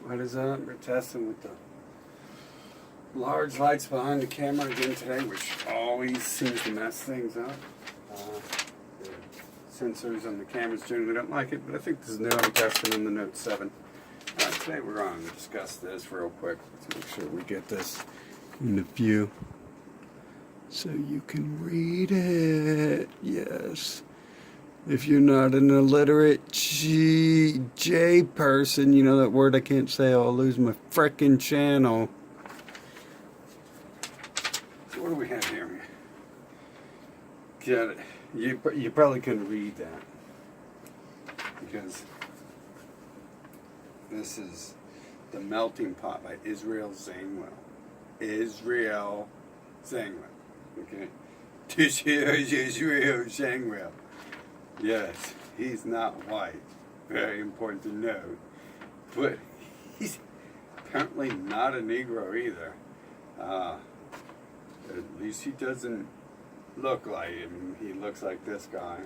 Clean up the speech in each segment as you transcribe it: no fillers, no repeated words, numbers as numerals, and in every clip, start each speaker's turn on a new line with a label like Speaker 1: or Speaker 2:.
Speaker 1: What is that? We're testing with the large lights behind the camera again today, which always seems to mess things up. The sensors on the cameras generally don't like it, but I think this is new. I'm testing on the Note 7. Today we're going to discuss this real quick. Let's make sure we get this in the view so you can read it. Yes. If you're not an illiterate J person, you know that word I can't say, I'll lose my frickin' channel. So what do we have here? Get it. You probably couldn't read that because this is The Melting Pot by Israel Zangwill. Israel Zangwill. Okay? This here is Israel Zangwill. Yes, he's not white. Very important to note. But he's apparently not a Negro either. At least he doesn't look like him. He looks like this guy.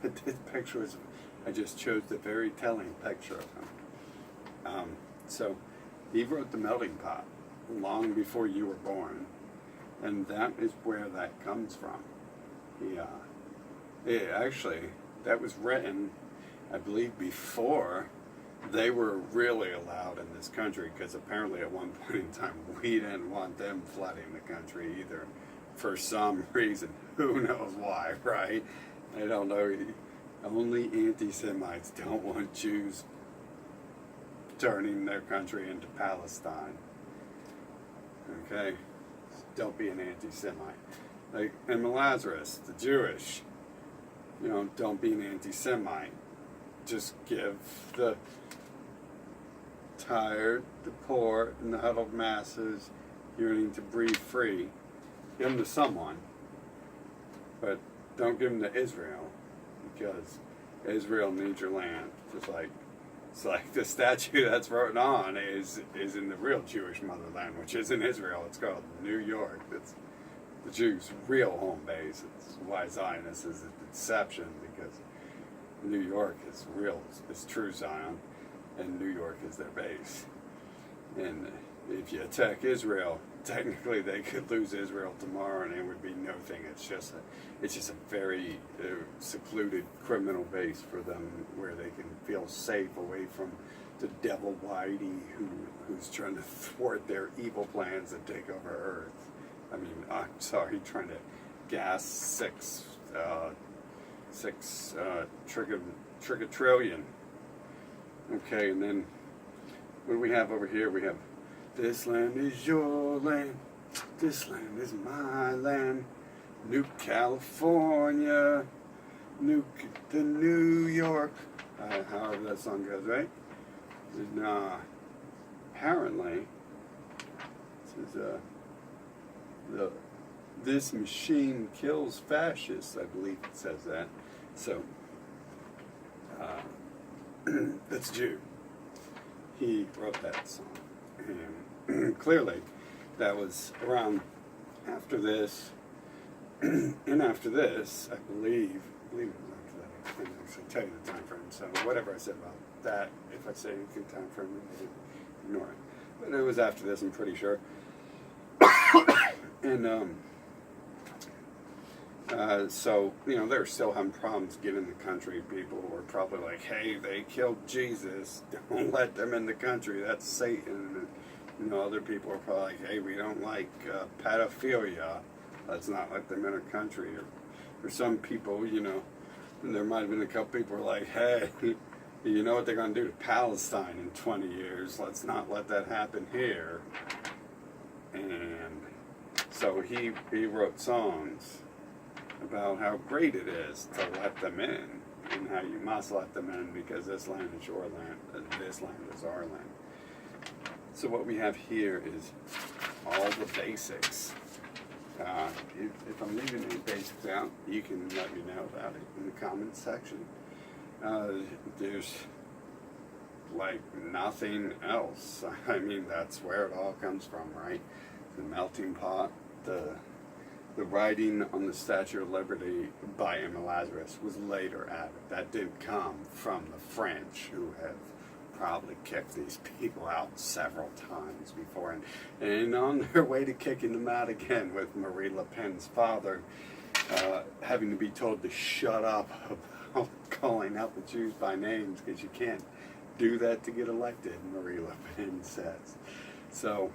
Speaker 1: This picture was, I just chose the very telling picture of him. So he wrote The Melting Pot long before you were born. And that is where that comes from. Actually, that was written, I believe, before they were really allowed in this country, because apparently at one point in time we didn't want them flooding the country either, for some reason. Who knows why, right? I don't know. Only anti-Semites don't want Jews turning their country into Palestine. Okay? Don't be an anti-Semite. Like, and Lazarus, the Jewish, don't be an anti-Semite. Just give the tired, the poor, and the huddled masses yearning to breathe free. Give them to someone, but don't give them to Israel, because Israel needs your land. It's like the statue that's written on is in the real Jewish motherland, which is in Israel. It's called New York. It's the Jews' real home base. It's why Zionist is a deception, because New York is real, it's true Zion, and New York is their base. And if you attack Israel, technically they could lose Israel tomorrow, and it would be nothing. It's just a very secluded criminal base for them, where they can feel safe away from the devil Whitey who's trying to thwart their evil plans to take over Earth. I mean, I'm sorry, trying to gas six trillion. Okay, and then what do we have over here? We have, this land is your land, this land is my land, New California, New York, however that song goes, right? And, apparently, this is this machine kills fascists, I believe it says that. So, that's Jew. He wrote that song. And clearly, that was around after this, and after this, I believe it was after that. I can't actually tell you the time frame, so whatever I said about that, if I say anything time frame, ignore it. But it was after this, I'm pretty sure. And, so, they're still having problems getting the country. People were probably like, hey, they killed Jesus, don't let them in the country, that's Satan. And, other people are probably like, hey, we don't like pedophilia, let's not let them in our country. Or some people, and there might have been a couple people who were like, hey, you know what they're going to do to Palestine in 20 years, let's not let that happen here. And so he wrote songs about how great it is to let them in, and how you must let them in, because this land is your land, and this land is our land. So what we have here is all the basics. If I'm leaving any basics out, you can let me know about it in the comments section. There's like nothing else. I mean, that's where it all comes from, right? The melting pot, the writing on the Statue of Liberty by Emma Lazarus was later added. That didn't come from the French, who have probably kicked these people out several times before, and on their way to kicking them out again, with Marie Le Pen's father having to be told to shut up about calling out the Jews by names, because you can't do that to get elected, Marie Le Pen says. So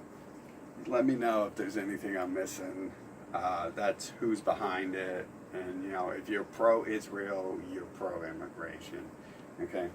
Speaker 1: let me know if there's anything I'm missing. That's who's behind it. And, you know, if you're pro-Israel, you're pro-immigration. Okay?